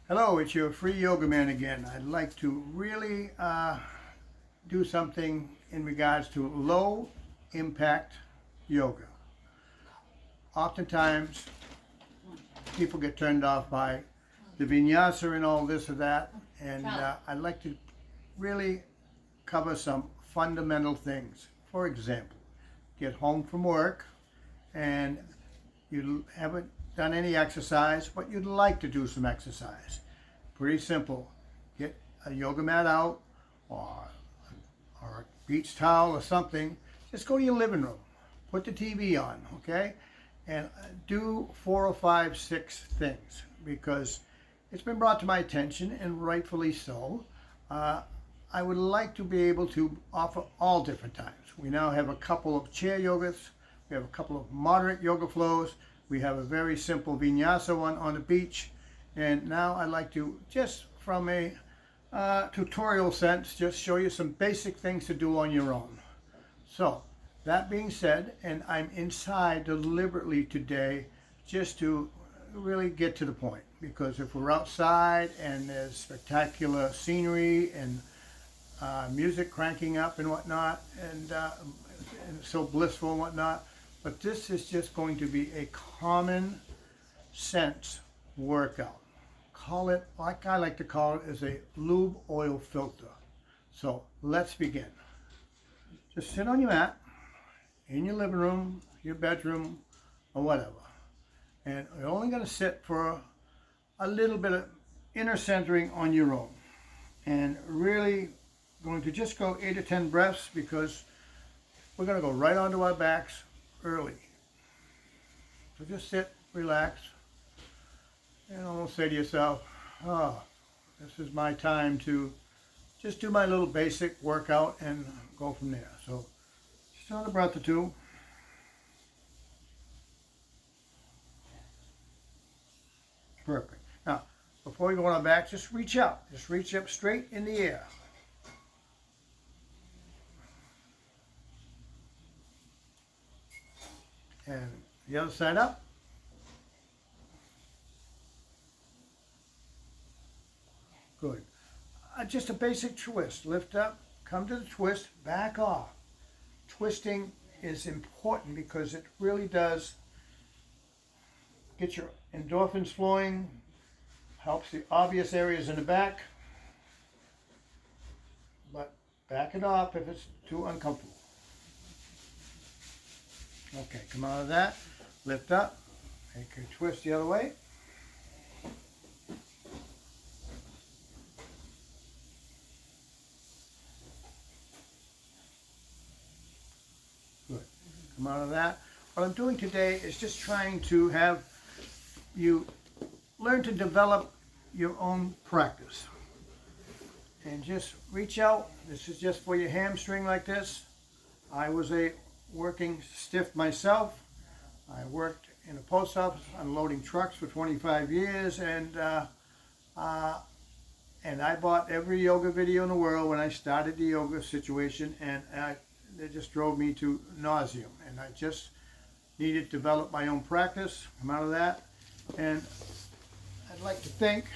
Hello, it's your free yoga man again. I'd like to really do something in regards to low impact yoga. Oftentimes, people get turned off by the vinyasa and all this or that, and I'd like to really cover some fundamental things. For example, get home from work and you haven't done any exercise, but you'd like to do some exercise. Pretty simple. Get a yoga mat out or, or a beach towel or something. Just go to your living room. Put the TV on, okay? And do 4 or 5, 6 things because it's been brought to my attention, and rightfully so. I would like to be able to offer all different times. We now have a couple of chair yogas. We have a couple of moderate yoga flows. We have a very simple vinyasa one on the beach. And now I'd like to, just from a tutorial sense, just show you some basic things to do on your own. So, that being said, and I'm inside deliberately today just to really get to the point. Because if we're outside and there's spectacular scenery and music cranking up and whatnot, and so blissful and whatnot, but this is just going to be a common sense workout. Call it, like I like to call it, as a lube oil filter. So let's begin. Just sit on your mat in your living room, your bedroom, or whatever. And you're only going to sit for a little bit of inner centering on your own. And really going to just go 8 or 10 breaths because we're going to go right onto our backs early. So just sit, relax, and almost say to yourself, oh, this is my time to just do my little basic workout and go from there. So just another breath or two. Perfect. Now, before we go on our back, just reach out. Just reach up straight in the air. And the other side up. Good. Just a basic twist. Lift up, come to the twist, back off. Twisting is important because it really does get your endorphins flowing, helps the obvious areas in the back, but back it off if it's too uncomfortable. Okay, come out of that, lift up, make your twist the other way. Good. Come out of that. What I'm doing today is just trying to have you learn to develop your own practice. And just reach out. This is just for your hamstring like this. I was a working stiff myself. I worked in a post office unloading trucks for 25 years, and I bought every yoga video in the world when I started the yoga situation, and it just drove me to nauseum. And I just needed to develop my own practice, come out of that. And I'd like to think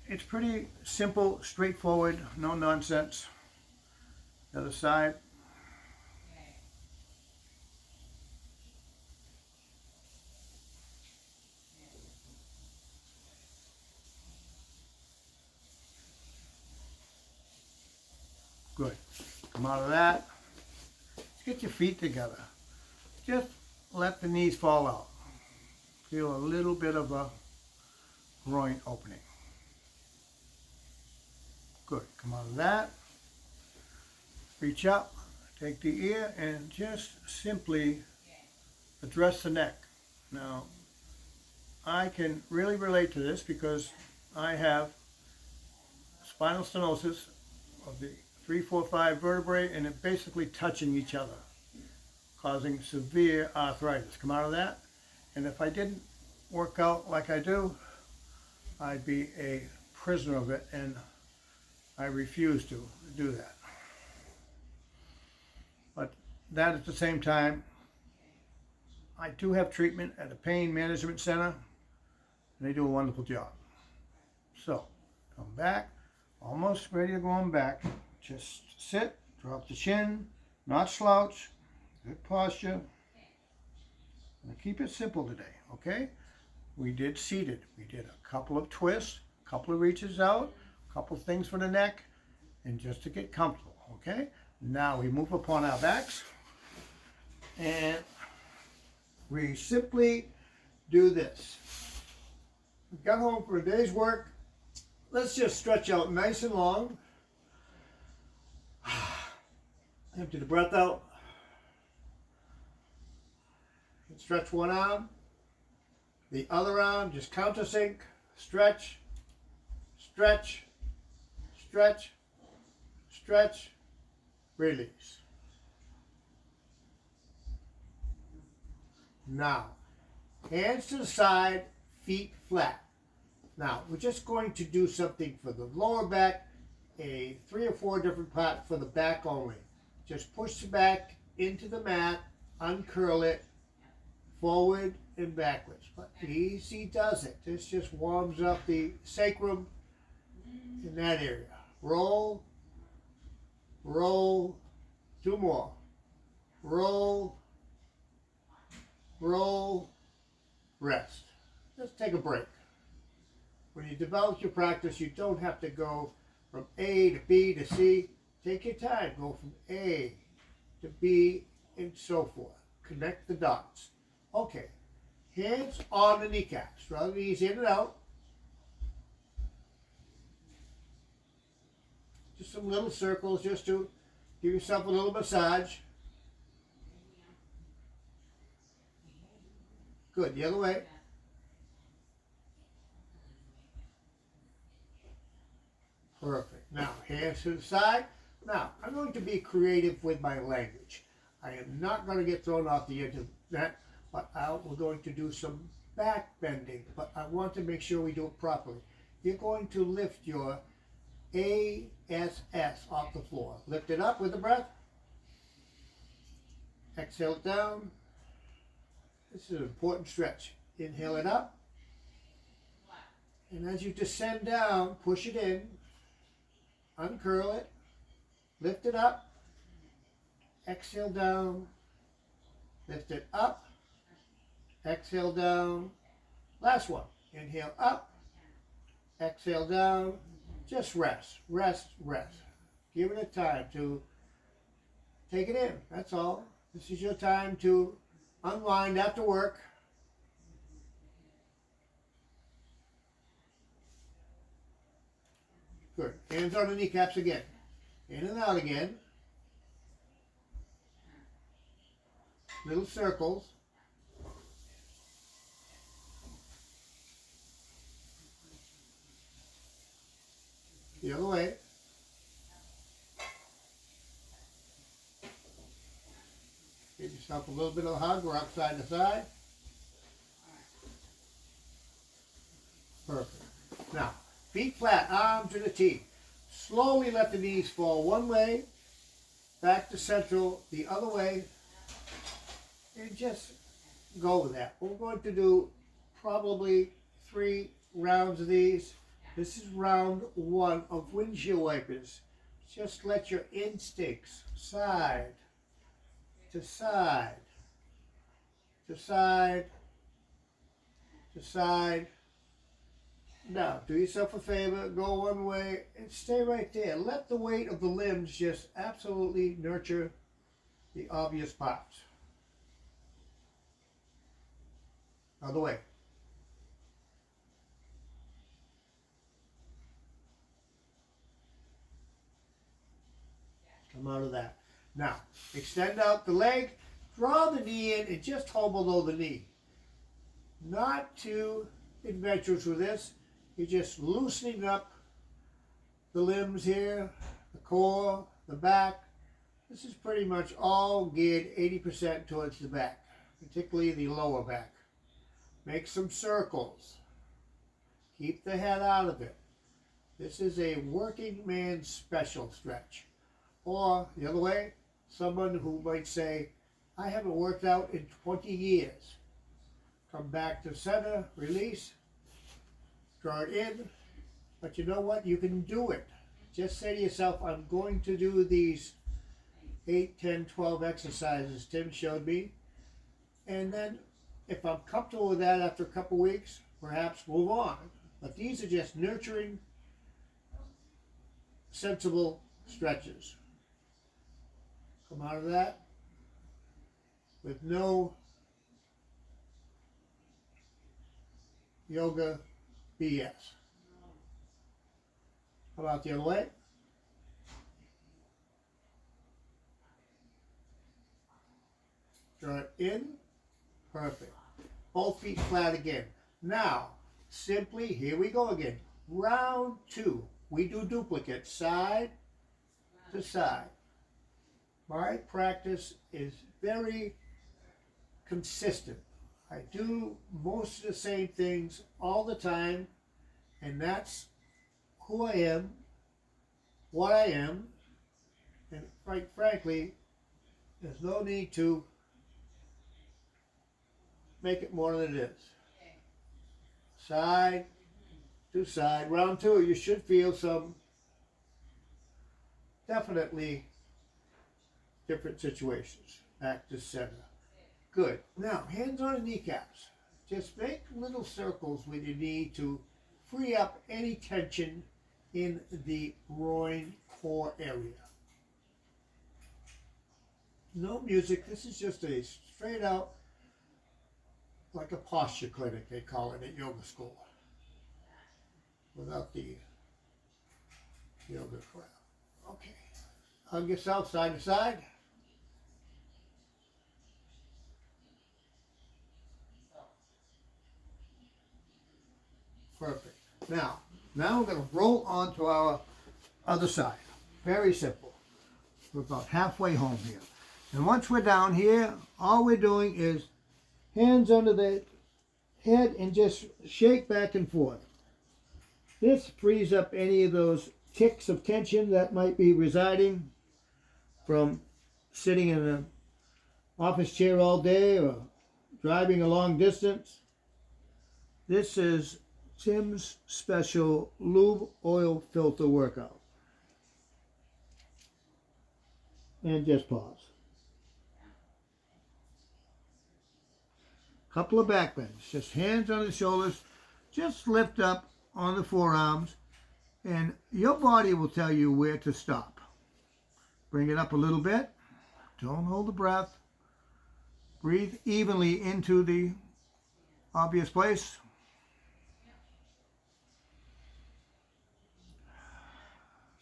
it's pretty simple, straightforward, no nonsense. The other side. Good. Come out of that. Let's get your feet together. Just let the knees fall out. Feel a little bit of a groin opening. Good. Come out of that. Reach up. Take the ear and just simply address the neck. Now, I can really relate to this because I have spinal stenosis of the 3, 4, 5 vertebrae, and it basically touching each other, causing severe arthritis. Come out of that. And if I didn't work out like I do, I'd be a prisoner of it, and I refuse to do that. But that at the same time, I do have treatment at a pain management center, and they do a wonderful job. So, come back, almost ready to go on back. Just sit, drop the chin, not slouch, good posture. And keep it simple today, okay? We did seated. We did a couple of twists, a couple of reaches out, a couple of things for the neck, and just to get comfortable, okay? Now we move upon our backs, and we simply do this. We got home for a day's work. Let's just stretch out nice and long. Empty the breath out. Stretch one arm. The other arm, just countersink. Stretch, stretch, stretch, stretch, release. Now, hands to the side, feet flat. Now, we're just going to do something for the lower back, a 3 or 4 different parts for the back only. Just push the back into the mat, uncurl it, forward and backwards. But easy does it. This just warms up the sacrum in that area. Roll, roll, 2 more. Roll, roll, rest. Just take a break. When you develop your practice, you don't have to go from A to B to C. Take your time. Go from A to B and so forth. Connect the dots. Okay. Hands on the kneecaps. Draw the knees in and out. Just some little circles just to give yourself a little massage. Good. The other way. Perfect. Now, hands to the side. Now, I'm going to be creative with my language. I am not going to get thrown off the edge of that, but we're going to do some back bending, but I want to make sure we do it properly. You're going to lift your ASS off the floor. Lift it up with the breath. Exhale it down. This is an important stretch. Inhale it up. And as you descend down, push it in. Uncurl it. Lift it up. Exhale down. Lift it up. Exhale down. Last one. Inhale up. Exhale down. Just rest. Rest, rest. Give it a time to take it in. That's all. This is your time to unwind after work. Good. Hands on the kneecaps again. In and out again. Little circles. The other way. Give yourself a little bit of a hug. Rock side to side. Perfect. Now, feet flat, arms to the T. Slowly let the knees fall one way, back to central, the other way, and just go with that. We're going to do probably 3 rounds of these. This is round 1 of windshield wipers. Just let your instincts side to side, to side, to side. Now, do yourself a favor, go one way, and stay right there. Let the weight of the limbs just absolutely nurture the obvious parts. Other way. Come out of that. Now, extend out the leg, draw the knee in, and just hold below the knee. Not too adventurous with this. You're just loosening up the limbs here, the core, the back. This is pretty much all geared 80% towards the back, particularly the lower back. Make some circles. Keep the head out of it. This is a working man's special stretch. Or, the other way, someone who might say, I haven't worked out in 20 years. Come back to center, release. draw it in. But you know what? You can do it. Just say to yourself, I'm going to do these 8, 10, 12 exercises Tim showed me. And then if I'm comfortable with that after a couple weeks, perhaps move on. But these are just nurturing, sensible stretches. Come out of that with no yoga BS. How about the other way? Draw it in. Perfect. Both feet flat again. Now, simply, here we go again. Round 2. We do duplicates, side to side. My practice is very consistent. I do most of the same things all the time, and that's who I am, what I am, and quite frankly, there's no need to make it more than it is. Side to side. Round 2, you should feel some definitely different situations. Back to center. Good. Now, hands on the kneecaps. Just make little circles with your knee to free up any tension in the groin core area. No music. This is just a straight out, like a posture clinic, they call it at yoga school. Without the yoga crap. Okay. Hug yourself side to side. Perfect. Now we're going to roll on to our other side. Very simple. We're about halfway home here. And once we're down here, all we're doing is hands under the head and just shake back and forth. This frees up any of those ticks of tension that might be residing from sitting in an office chair all day or driving a long distance. This is Tim's special lube oil filter workout. And just pause. Couple of back bends, just hands on the shoulders, just lift up on the forearms, and your body will tell you where to stop. Bring it up a little bit. Don't hold the breath. Breathe evenly into the obvious place.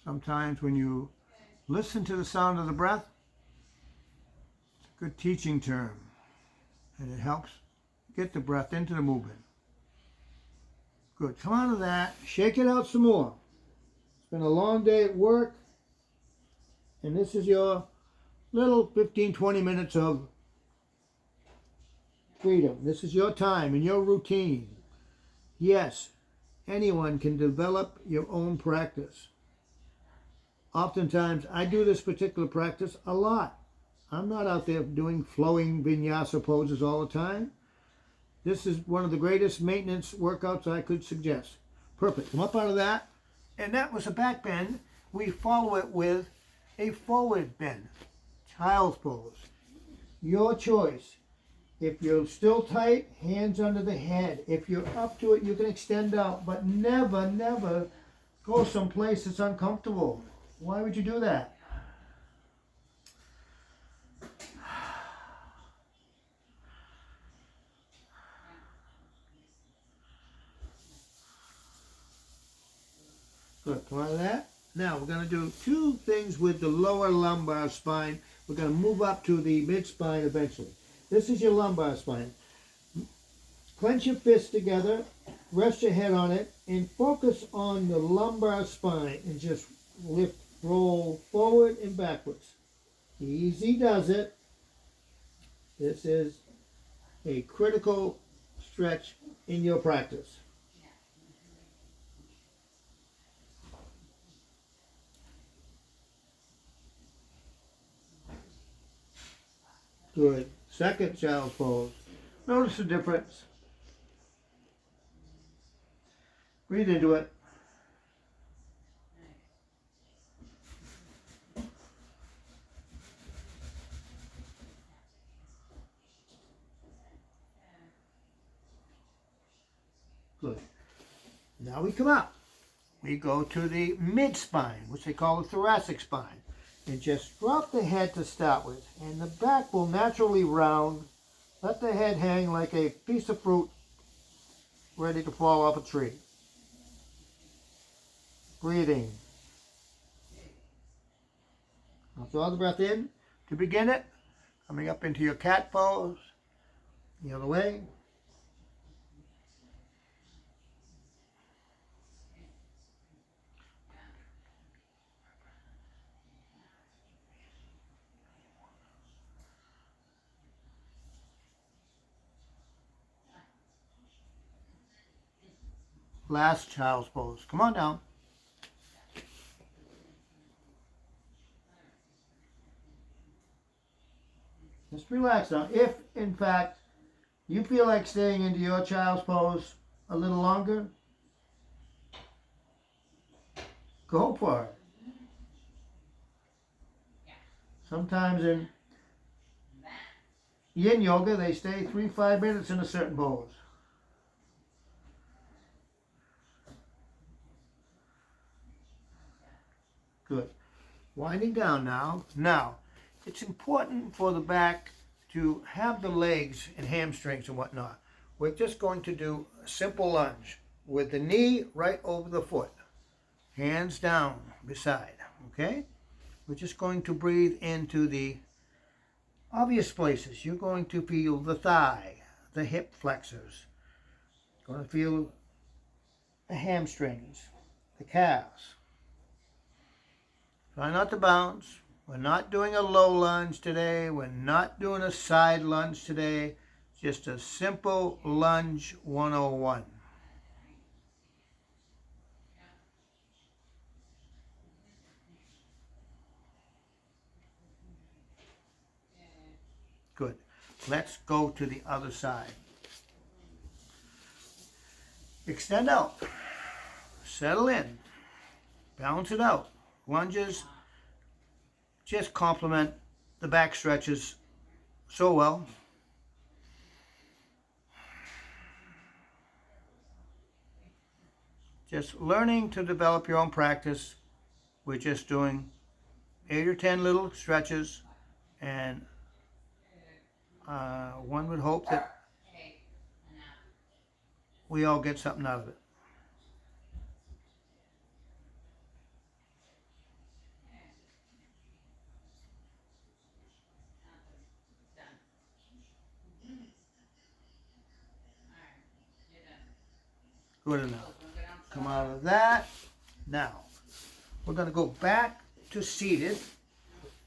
Sometimes when you listen to the sound of the breath, it's a good teaching term, and it helps get the breath into the movement. Good. Come out of that. Shake it out some more. It's been a long day at work, and this is your little 15-20 minutes of freedom. This is your time and your routine. Yes, anyone can develop your own practice. Oftentimes, I do this particular practice a lot. I'm not out there doing flowing vinyasa poses all the time. This is one of the greatest maintenance workouts I could suggest. Perfect. Come up out of that. And that was a back bend. We follow it with a forward bend. Child's pose. Your choice. If you're still tight, hands under the head. If you're up to it, you can extend out. But never, never go someplace that's uncomfortable. Why would you do that? Good, come out of that. Now we're going to do two things with the lower lumbar spine. We're going to move up to the mid-spine eventually. This is your lumbar spine. Clench your fists together, rest your head on it, and focus on the lumbar spine and just lift, roll forward and backwards. Easy does it. This is a critical stretch in your practice. Good. Second child's pose. Notice the difference. Breathe into it. Good. Now we come up. We go to the mid-spine, which they call the thoracic spine. And just drop the head to start with. And the back will naturally round. Let the head hang like a piece of fruit ready to fall off a tree. Breathing. Now draw the breath in to begin it. Coming up into your cat pose. The other way. Last child's pose. Come on down. Just relax now. If, in fact, you feel like staying into your child's pose a little longer, go for it. Sometimes in yin yoga, they stay 3-5 minutes in a certain pose. Good. Winding down now. Now, it's important for the back to have the legs and hamstrings and whatnot. We're just going to do a simple lunge with the knee right over the foot. Hands down beside, okay? We're just going to breathe into the obvious places. You're going to feel the thigh, the hip flexors. You're going to feel the hamstrings, the calves. Try not to bounce. We're not doing a low lunge today. We're not doing a side lunge today. Just a simple lunge 101. Good. Let's go to the other side. Extend out. Settle in. Balance it out. Lunges just complement the back stretches so well. Just learning to develop your own practice. We're just doing 8 or 10 little stretches, and one would hope that we all get something out of it. Good enough. Come out of that. Now, we're going to go back to seated.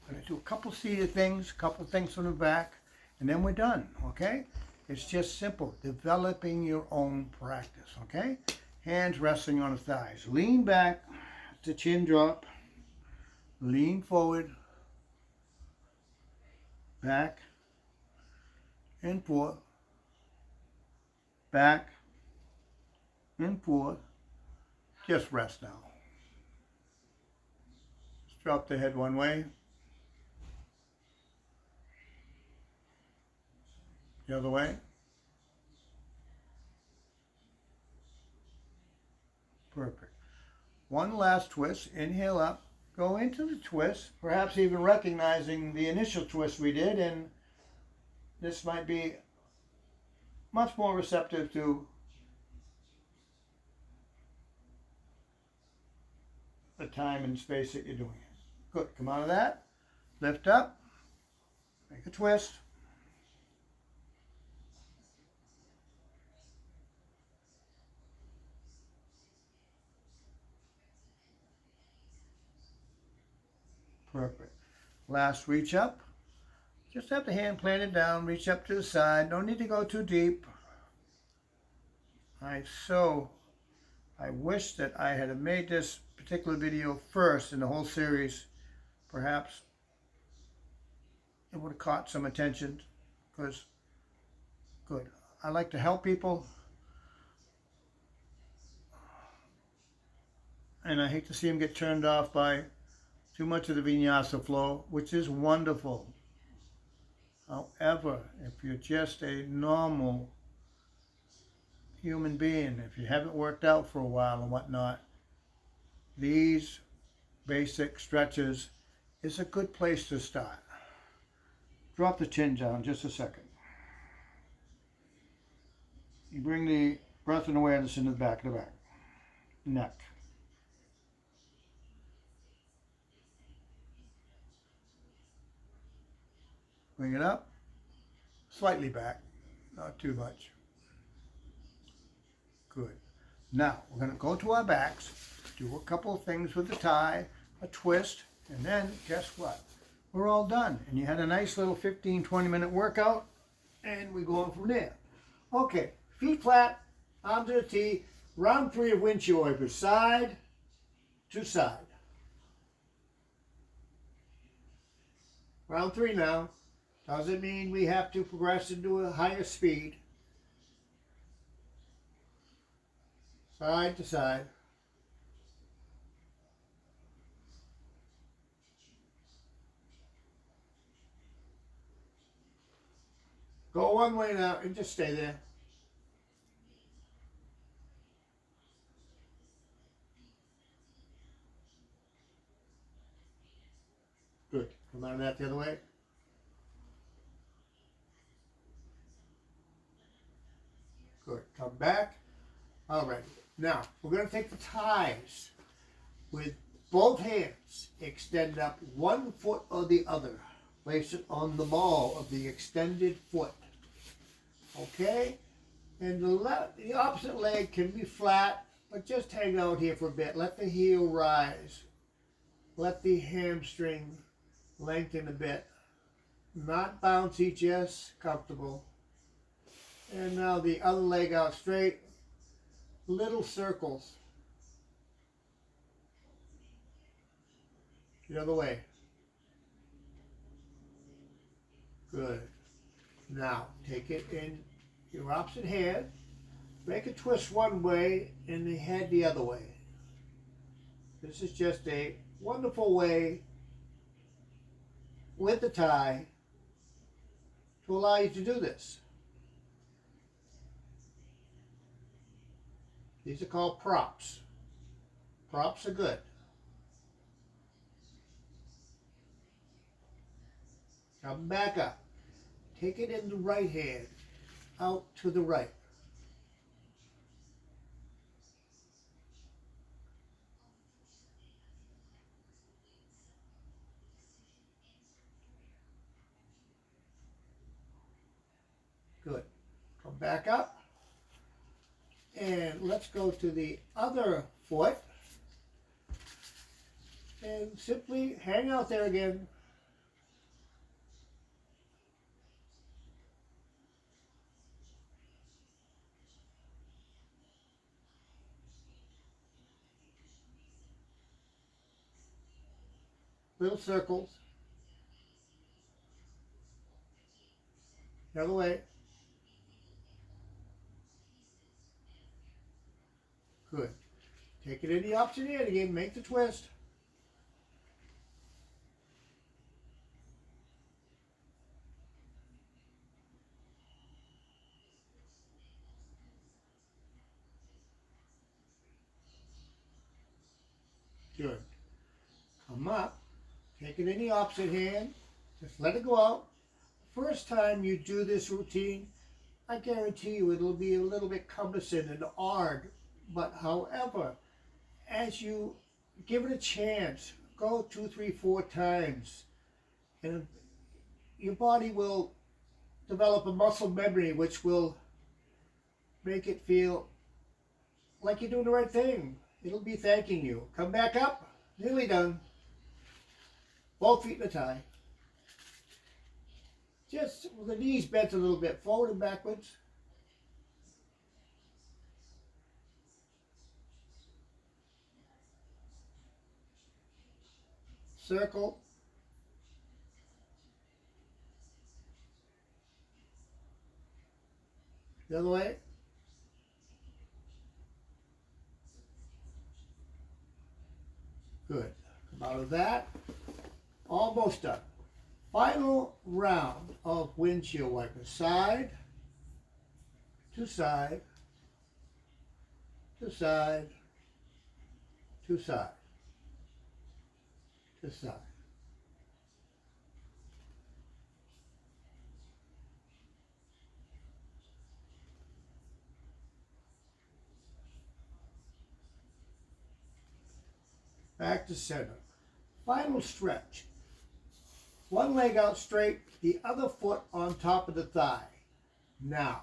We're going to do a couple seated things, a couple things from the back, and then we're done, okay? It's just simple, developing your own practice, okay? Hands resting on the thighs. Lean back, the chin drop. Lean forward, back, and forth, back, and forth. Just rest now. Just drop the head one way. The other way. Perfect. One last twist. Inhale up. Go into the twist, perhaps even recognizing the initial twist we did, and this might be much more receptive to the time and space that you're doing it. Good. Come out of that. Lift up. Make a twist. Perfect. Last reach up. Just have the hand planted down. Reach up to the side. Don't need to go too deep. I wish that I had made this particular video first in the whole series. Perhaps it would have caught some attention, because good. I like to help people. and I hate to see them get turned off by too much of the vinyasa flow, which is wonderful. However, if you're just a normal human being, if you haven't worked out for a while and whatnot, these basic stretches is a good place to start. Drop the chin down just a second. You bring the breath and awareness into the back of the neck. Bring it up, slightly back, not too much. Good. Now, we're going to go to our backs, do a couple of things with the tie, a twist, and then guess what? We're all done. And you had a nice little 15, 20-minute workout, and we go on from there. Okay, feet flat, arms to the T, round 3 of windshield wipers, side to side. Round 3 now. Doesn't mean we have to progress into a higher speed. Side to side. Go one way now and just stay there. Good. Come out of that the other way. Good. Come back. All right. Now, we're going to take the ties with both hands. Extend up one foot or the other. Place it on the ball of the extended foot. Okay? And the opposite leg can be flat, but just hang out here for a bit. Let the heel rise. Let the hamstring lengthen a bit. Not bouncy, just comfortable. And now the other leg out straight. Little circles. The other way. Good. Now, take it in your opposite hand. Make a twist one way and the head the other way. This is just a wonderful way with the tie to allow you to do this. These are called props. Props are good. Come back up. Take it in the right hand, out to the right. Good. Come back up. And let's go to the other foot. And simply hang out there again. Little circles. The other way. Good. Take it in the opposite hand again. Make the twist. Good. Come up. Take it in the opposite hand. Just let it go out. First time you do this routine, I guarantee you it'll be a little bit cumbersome and hard. But however, as you give it a chance, go 2, 3, 4 times, and your body will develop a muscle memory which will make it feel like you're doing the right thing. It'll be thanking you. Come back up. Nearly done. Both feet in a tie. Just with the knees bent a little bit, forward and backwards. Circle. The other way. Good. Come out of that. Almost done. Final round of windshield wiper. Side to side to side to side to side. Back to center. Final stretch. One leg out straight, the other foot on top of the thigh. Now,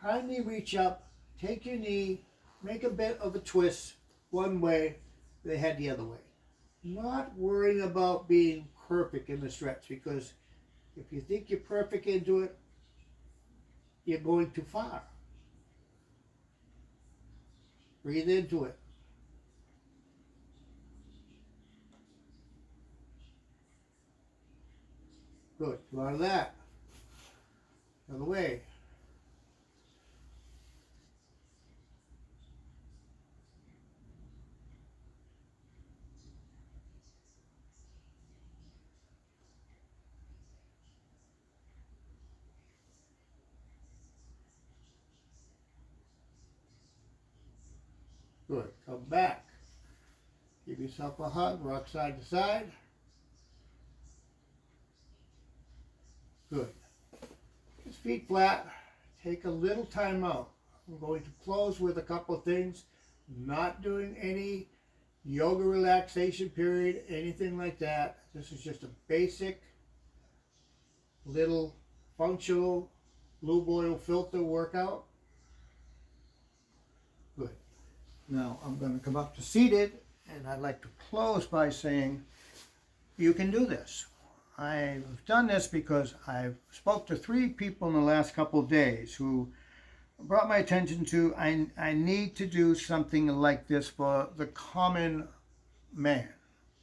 kindly reach up, take your knee, make a bit of a twist one way, the head the other way. Not worrying about being perfect in the stretch, because if you think you're perfect into it, you're going too far. Breathe into it. Good. Come out of that. Other way. Good. Come back. Give yourself a hug. Rock side to side. Good. His feet flat. Take a little time out. I'm going to close with a couple of things. Not doing any yoga relaxation period, anything like that. This is just a basic little functional lube oil filter workout. Good. Now I'm going to come up to seated, and I'd like to close by saying you can do this. I've done this because I've spoke to 3 people in the last couple of days who brought my attention to I need to do something like this for the common man,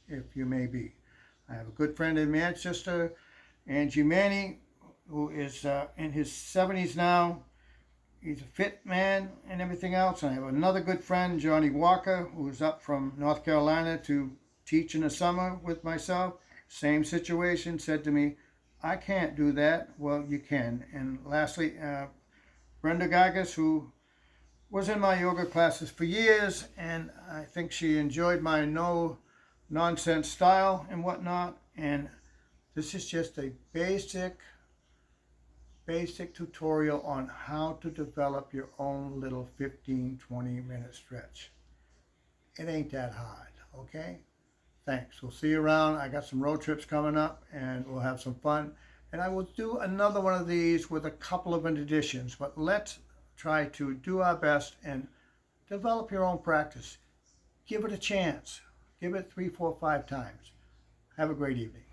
if you may be. I have a good friend in Manchester, Angie Manny, who is in his 70s now. He's a fit man and everything else. I have another good friend, Johnny Walker, who's up from North Carolina to teach in the summer with myself. Same situation, said to me, I can't do that. Well, you can. And lastly, Brenda Gagas, who was in my yoga classes for years, and I think she enjoyed my no-nonsense style and whatnot. And this is just a basic tutorial on how to develop your own little 15-20 minute stretch. It ain't that hard, okay? Thanks. We'll see you around. I got some road trips coming up, and we'll have some fun. And I will do another one of these with a couple of additions, but let's try to do our best and develop your own practice. Give it a chance. Give it 3, 4, 5 times. Have a great evening.